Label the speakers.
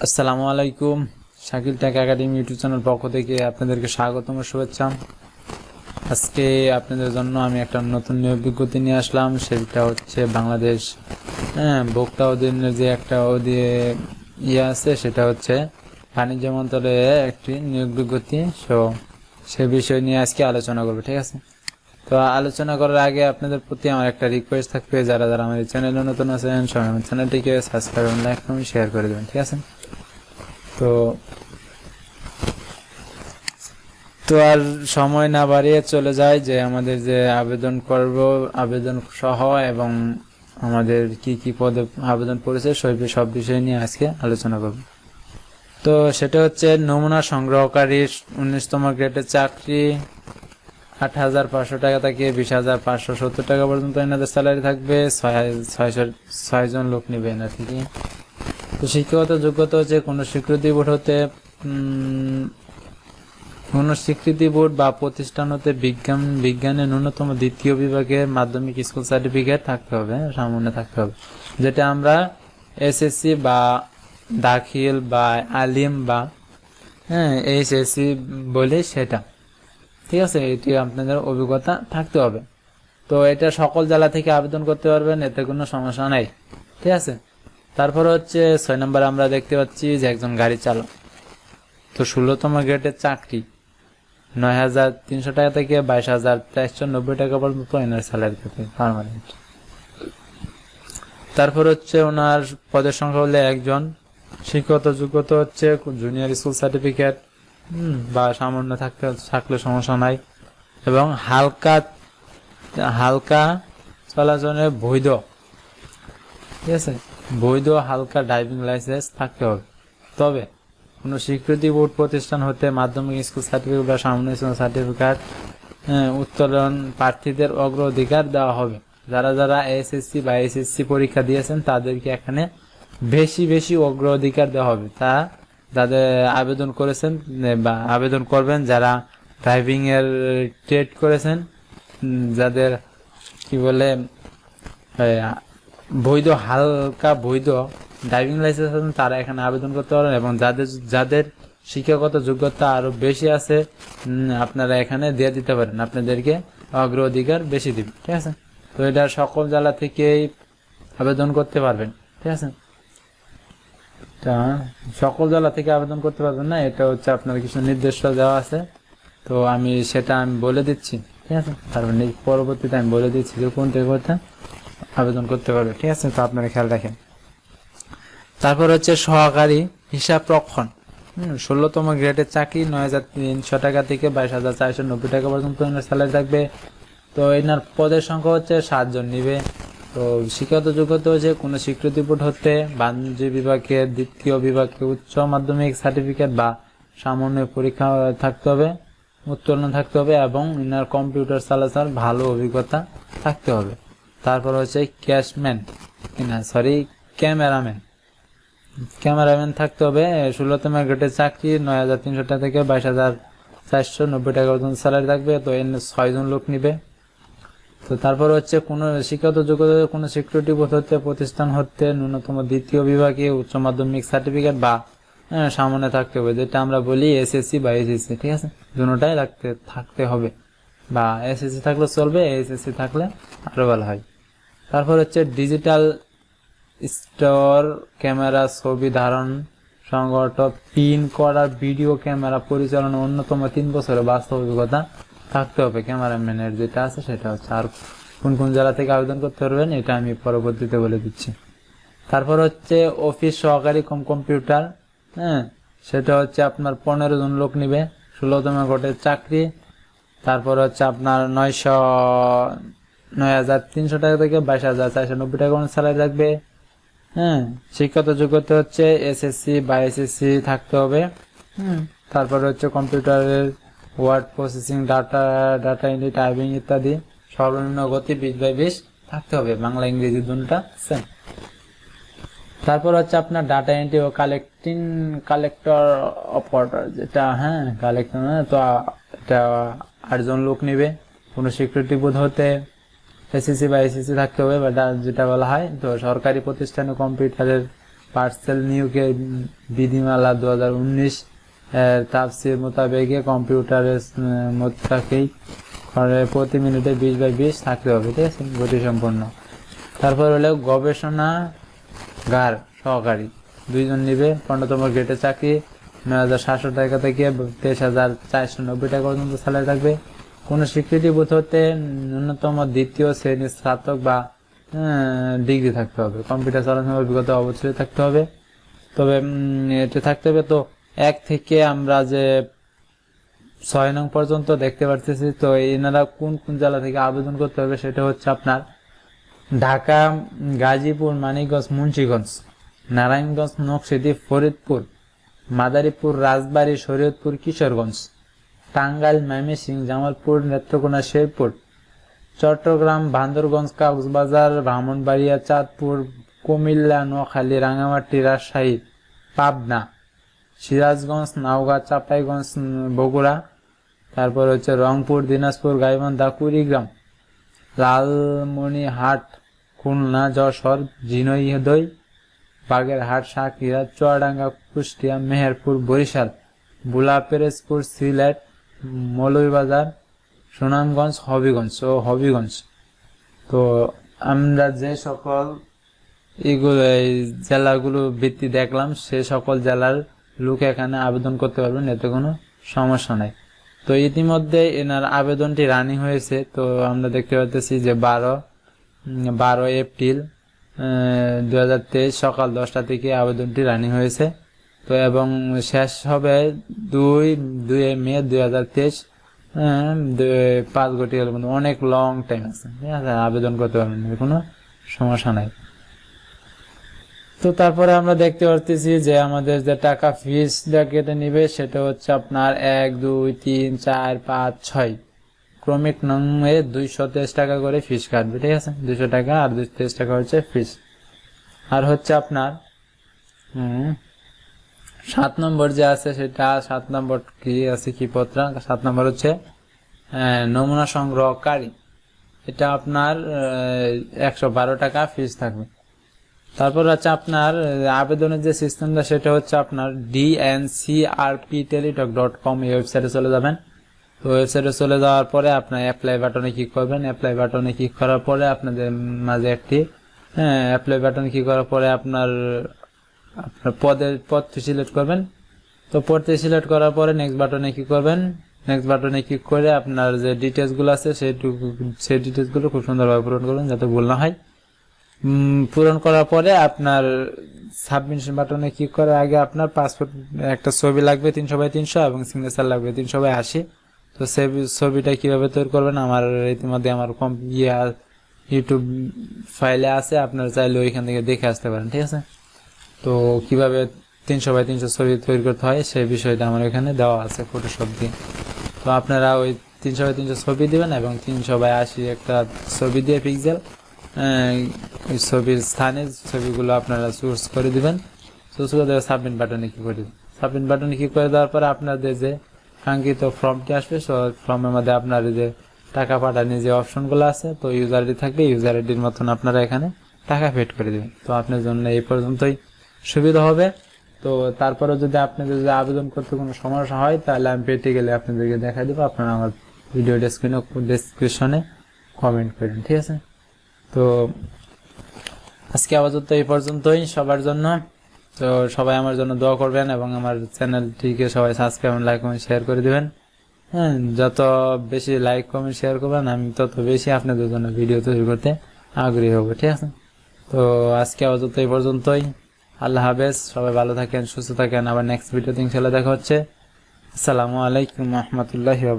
Speaker 1: আসসালামু আলাইকুম। Shakil tech academy YouTube channel পক্ষ থেকে আপনাদেরকে স্বাগতম ও শুভেচ্ছা। আজকে আপনাদের জন্য আমি একটা নতুন নিয়োগ বিজ্ঞপ্তি নিয়ে আসলাম। সেটা হচ্ছে বাংলাদেশ ভোক্তা অধিনের যে একটা ইয়ে আছে, সেটা হচ্ছে বাণিজ্য মন্ত্রণালয়ে একটি নিয়োগ বিজ্ঞপ্তি। সে বিষয় নিয়ে আজকে আলোচনা করবো, ঠিক আছে? তো আলোচনা করার আগে আপনাদের প্রতি আমার একটা রিকোয়েস্ট থাকবে, যারা যারা আমার চ্যানেলে নতুন আছেন সবাই আমার চ্যানেলটিকে সাবস্ক্রাইব এবং লাইক এবং শেয়ার করে দেবেন, ঠিক আছে? তো তো আর সময় না বাড়িয়ে চলে যায় যে আমাদের যে আবেদন সহ এবং আমাদের কি কি পদে আবেদন করেছে সব বিষয় নিয়ে আজকে আলোচনা করব। তো সেটা হচ্ছে নমুনা সংগ্রহকারী 19তম গ্রেডের চাকরি, 8,500 টাকা থেকে 20,570 টাকা পর্যন্ত এনাদের স্যালারি থাকবে। 6 জন লোক নিবে এনার থেকে। তো শিক্ষাগত যোগ্যতা হচ্ছে কোনো স্বীকৃতি বোর্ড বা প্রতিষ্ঠান হতে বিজ্ঞানের ন্যূনতম দ্বিতীয় বিভাগের মাধ্যমিক স্কুল সার্টিফিকেট থাকতে হবে, সামান্য থাকতে হবে, যেটা আমরা এসএসসি বা দাখিল বা আলিম বা এইচএসসি বলি, সেটা, ঠিক আছে? এটি আপনাদের অভিজ্ঞতা থাকতে হবে। তো এটা সকল জেলা থেকে আবেদন করতে পারবেন, এতে কোনো সমস্যা নাই, ঠিক আছে? তারপর হচ্ছে 6 নম্বর আমরা দেখতে পাচ্ছি যে একজন গাড়ি চালক। তো 16তম গ্রেডের চাকরি, 9,300 টাকা থেকে 22,490 টাকা পর্যন্ত এনার স্যালারি থাকে পার্মানেন্ট। তারপর হচ্ছে ওনার পদের সংখ্যা হলে একজন। শিক্ষাগত যোগ্যতা হচ্ছে জুনিয়র স্কুল সার্টিফিকেট বা সামান্য থাকলে সমস্যা নাই, এবং হালকা চলাচলের বৈধ, ঠিক আছে, বৈধ হালকা ড্রাইভিং লাইসেন্স থাকতে হবে। তবে কোনো স্বীকৃতি বোর্ড প্রতিষ্ঠান হতে মাধ্যমিক স্কুল সার্টিফিকেট বা সামান্য স্কুল সার্টিফিকেট উত্তোলন প্রার্থীদের অগ্রাধিকার দেওয়া হবে। যারা যারা এসএসসি বা এসএসসি পরীক্ষা দিয়েছেন তাদেরকে এখানে বেশি অগ্রাধিকার দেওয়া হবে। তা যাদের আবেদন করেছেন বা আবেদন করবেন, যারা ড্রাইভিং এর ট্রেড করেছেন, যাদের কি বলে হালকা বৈধ ড্রাইভিং লাইসেন্স আছেন, তারা এখানে আবেদন করতে পারেন। এবং যাদের শিক্ষাগত যোগ্যতা আরো বেশি আছে, আপনারা এখানে দিয়ে দিতে পারেন, আপনাদেরকে অগ্রাধিকার বেশি দিবে, ঠিক আছে? তো এটা সকল জেলা থেকেই আবেদন করতে পারবেন, ঠিক আছে? সকল জেলা থেকে আবেদন করতে পারবেন না, এটা হচ্ছে আপনার কিছু নির্দেশ দেওয়া আছে। তো সেটা আমি বলে দিচ্ছি, ঠিক আছে? তারপর পরবর্তীতে আমি বলে দিচ্ছি যে কোন থেকে আবেদন করতে পারবে, ঠিক আছে? তো আপনারা খেয়াল রাখেন। তারপর হচ্ছে সহকারী হিসাব রক্ষণ, 16তম গ্রেডের চাকরি, 9,300 টাকা থেকে 22,490 টাকা পর্যন্ত স্যালারি থাকবে। তো এনার পদের সংখ্যা হচ্ছে 7 জন নিবে। তো শিক্ষাগত যোগ্যতা হচ্ছে কোনো স্বীকৃতি বোর্ড হতে বাণিজ্য বিভাগের দ্বিতীয় বিভাগে উচ্চ মাধ্যমিক সার্টিফিকেট বা সামান্য পরীক্ষা থাকতে হবে, উত্তীর্ণ থাকতে হবে, এবং ইনার কম্পিউটার চালাচার ভালো অভিজ্ঞতা থাকতে হবে। তারপর হচ্ছে ক্যামেরাম্যান থাকতে হবে। 16তম গ্রেডের চাকরি, 9,300 টাকা থেকে 22,490 টাকা পর্যন্ত স্যালারি থাকবে। তো এর 6 জন লোক নিবে। তো তারপর হচ্ছে কোন শিক্ষাগত যোগ্যতা, কোন সিকিউরিটি বোর্ড হতে প্রতিষ্ঠান হতে ন্যূনতম দ্বিতীয় বিভাগে উচ্চ মাধ্যমিক সার্টিফিকেট বা সামান্য থাকতে হবে, যেটা আমরা বলি এসএসসি বা এইচএসসি, ঠিক আছে? দুটোটাই থাকতে হবে, বা এসএসসি থাকলে চলবে, এইচএসসি থাকলে আরো ভালো হয়। তারপর হচ্ছে ডিজিটাল স্টোর ক্যামেরা, ছবি ধারণ, সংগঠন, পিন করা ভিডিও ক্যামেরা পরিচালনা অন্যতম 3 বছরের বাস্তব অভিজ্ঞতা থাকতে হবে ক্যামেরাম্যানের, যেটা আছে সেটা হচ্ছে। আর কোন কোন জেলা থেকে আবেদন করতে পারবেন এটা আমি পরবর্তীতে বলে দিচ্ছি। তারপর হচ্ছে অফিস সহকারী কম্পিউটার, সেটা হচ্ছে আপনার 15 জন লোক নিবে, 16তম গ্রেডের চাকরি। তারপর হচ্ছে আপনার 9,300 টাকা থেকে 22,490 টাকা স্যালারি থাকবে। শিক্ষাগত যোগ্যতা হচ্ছে এসএসসি বা এসএসসি থাকতে হবে। তারপরে হচ্ছে কম্পিউটারের word processing, data entry, typing ইত্যাদি সর্বনিম্ন গতি 20/20 থাকতে হবে, বাংলা ইংরেজি দুটোটা সেম। তারপর হচ্ছে আপনার ডাটা এন্ট্রি ও কালেক্টর অপারেটর, যেটা কালেক্টর, তো এটা 8 জন লোক নিবে। কোন স্বীকৃতি বোর্ড হতে এসএসসি বা এসএসসি থাকতে হবে, যেটা বলা হয়। তো সরকারি প্রতিষ্ঠানে কম্পিউটারের পার্সেল নিয়োগে বিধিমালা 2019 এর তাফসির মোতাবেক কম্পিউটারের মোতাবেক ঘরে প্রতি মিনিটে 20/20 থাকতে হবে, ঠিক আছে, গতি সম্পন্ন। তারপর হলো গবেষণাগার সহকারী 2 জন নিবে, 15তম গ্রেডে চাকরি, 9,700 টাকা থেকে 23,490 টাকা পর্যন্ত স্যালারি থাকবে। কোন স্বীকৃতিভূত হতে ন্যূনতম 2য় শ্রেণীর স্নাতক বা ডিগ্রি থাকতে হবে। কম্পিউটার চালানোর অভিজ্ঞতা অবশ্যই থাকতে হবে। তবে এটা থাকতে হবে। তো 1 থেকে আমরা যে 6 নং পর্যন্ত দেখতে পারতেছি। তো এনারা কোন কোন জেলা থেকে আবেদন করতে হবে সেটা হচ্ছে আপনার ঢাকা, গাজীপুর, মানিকগঞ্জ, মুন্সিগঞ্জ, নারায়ণগঞ্জ, নকশিদি, ফরিদপুর, মাদারীপুর, রাজবাড়ী, শরীয়তপুর, কিশোরগঞ্জ, টাঙ্গাইল, ময়মনসিংহ, জামালপুর, নেত্রকোনা, শেরপুর, চট্টগ্রাম, বান্দরগঞ্জ, কক্সবাজার, ব্রাহ্মণবাড়িয়া, চাঁদপুর, কুমিল্লা, নোয়াখালী, রাঙ্গামাটি, রাজশাহী, পাবনা, সিরাজগঞ্জ, নওগাঁ, চাঁপাইগঞ্জ, বগুড়া, তারপর হচ্ছে রংপুর, দিনাজপুর, গাইবান্ধা, কুড়িগ্রাম, লালমনিরহাট, খুলনা, যশোর, ঝিনাইদহ, বাগেরহাট, সাতক্ষীরা, চুয়াডাঙ্গা, কুষ্টিয়া, মেহেরপুর, বরিশাল, ভোলা, পিরোজপুর, সিলেট, মৌলভীবাজার, সুনামগঞ্জ, হবিগঞ্জ। তো আমরা যে সকল এই জেলাগুলো ভিত্তি দেখলাম সে সকল জেলার লোক এখানে আবেদন করতে পারবেন, এতে কোনো সমস্যা নাই। তো ইতিমধ্যে এনার আবেদনটি রানিং হয়েছে। তো আমরা দেখতে পাচ্ছি যে 12 এপ্রিল 2023 সকাল 10টা থেকে আবেদনটি রানিং হয়েছে। তো এবং শেষ হবে 2 মে 2023, 5 ঘটি হলে অনেক লং টাইম আছে, ঠিক আছে, আবেদন করতে পারবেন, কোনো সমস্যা নাই। তো তারপরে আমরা দেখতে পারতেছি যে আমাদের যে টাকা ফিস কেটে নিবে সেটা হচ্ছে আপনার 1, 2, 3, 4, 5, 6 ক্রমিক নংয়ে 223 টাকা করে ফিস কাটবে, ঠিক আছে, 200 টাকা আর 223 টাকা হচ্ছে ফিস। আর হচ্ছে আপনার 7 নম্বর যে আছে সেটা 7 নম্বর কি আছে, কি পত্র, 7 নম্বর হচ্ছে নমুনা সংগ্রহকারী। এটা আপনার 112 টাকা ফিস থাকবে। তারপর হচ্ছে আপনার আবেদনের যে সিস্টেমটা সেটা হচ্ছে আপনার DNCRP.com এই ওয়েবসাইটে চলে যাবেন। তো ওয়েবসাইটে চলে যাওয়ার পরে আপনার অ্যাপ্লাই বাটনে ক্লিক করবেন। অ্যাপ্লাই বাটনে ক্লিক করার পরে আপনাদের মাঝে একটি অ্যাপ্লাই বাটনে ক্লিক করার পরে আপনার পদটি সিলেক্ট করবেন। তো পদটি সিলেক্ট করার পরে নেক্সট বাটনে ক্লিক করবেন। নেক্সট বাটনে ক্লিক করে আপনার যে ডিটেলসগুলো আছে সেই ডিটেলসগুলো খুব সুন্দরভাবে পূরণ করবেন যাতে ভুল না হয়। পূরণ করার পরে আপনার সাবমিশন বাটনে ক্লিক করার আগে আপনার পাসপোর্ট একটা ছবি লাগবে 300x300 এবং সিগনেচার লাগবে 300/80। তো সেই ছবিটা কিভাবে তৈরি করবেন আমার ইতিমধ্যে আমার ইউটিউব ফাইলে আছে, আপনারা চাইলে ওইখান থেকে দেখে আসতে পারেন, ঠিক আছে। তো কিভাবে 300x300 ছবি তৈরি করতে হয় সেই বিষয়টা আমার এখানে দেওয়া আছে ফটোশপ দিয়ে। তো আপনারা ওই 300x300 ছবি দিবেন এবং 300x80 একটা ছবি দিয়ে পিক্সেল ওই ছবির স্থানে ছবিগুলো আপনারা চুজ করে দিবেন। চুজ করে দেওয়ার সাবমিট বাটনে ক্লিক করে দিবেন। সাবমিট বাটনে ক্লিক করে দেওয়ার পরে আপনাদের যে কাঙ্ক্ষিত ফর্মটি আসবে ফর্মের মধ্যে আপনার যে টাকা পাঠানোর যে অপশনগুলো আছে তো ইউজার আইডি থাকবে, ইউজার আইডির মতন আপনারা এখানে টাকা পেড করে দিবেন। তো আপনার জন্য এই পর্যন্তই সুবিধা হবে। তো তারপরে যদি আপনাদের যদি আবেদন করতে কোনো সমস্যা হয় তাহলে আমি প্র্যাকটিক্যালি আপনাদেরকে দেখা দেবো, আপনারা আমার ভিডিও ডেসক্রিপশনে কমেন্ট করেন, ঠিক আছে। তো আজকে আপাতত এই পর্যন্তই সবার জন্য। তো সবাই আমার জন্য দোয়া করবেন এবং আমার চ্যানেলটিকে সবাই সাবস্ক্রাইব, লাইক, কমেন্ট, শেয়ার করে দিবেন। হ্যাঁ, যত বেশি লাইক, কমেন্ট, শেয়ার করবেন আমি তত বেশি আপনাদের জন্য ভিডিও তৈরি করতে আগ্রহী হব, ঠিক আছে। তো আজকে আপাতত এই পর্যন্তই। আল্লাহ হাফেজ, সবাই ভালো থাকেন, সুস্থ থাকেন। আবার নেক্সট ভিডিওতে ইনশাআল্লাহ দেখা হচ্ছে। আসসালামু আলাইকুম ওয়া রাহমাতুল্লাহি ওয়া বারাকাতুহু।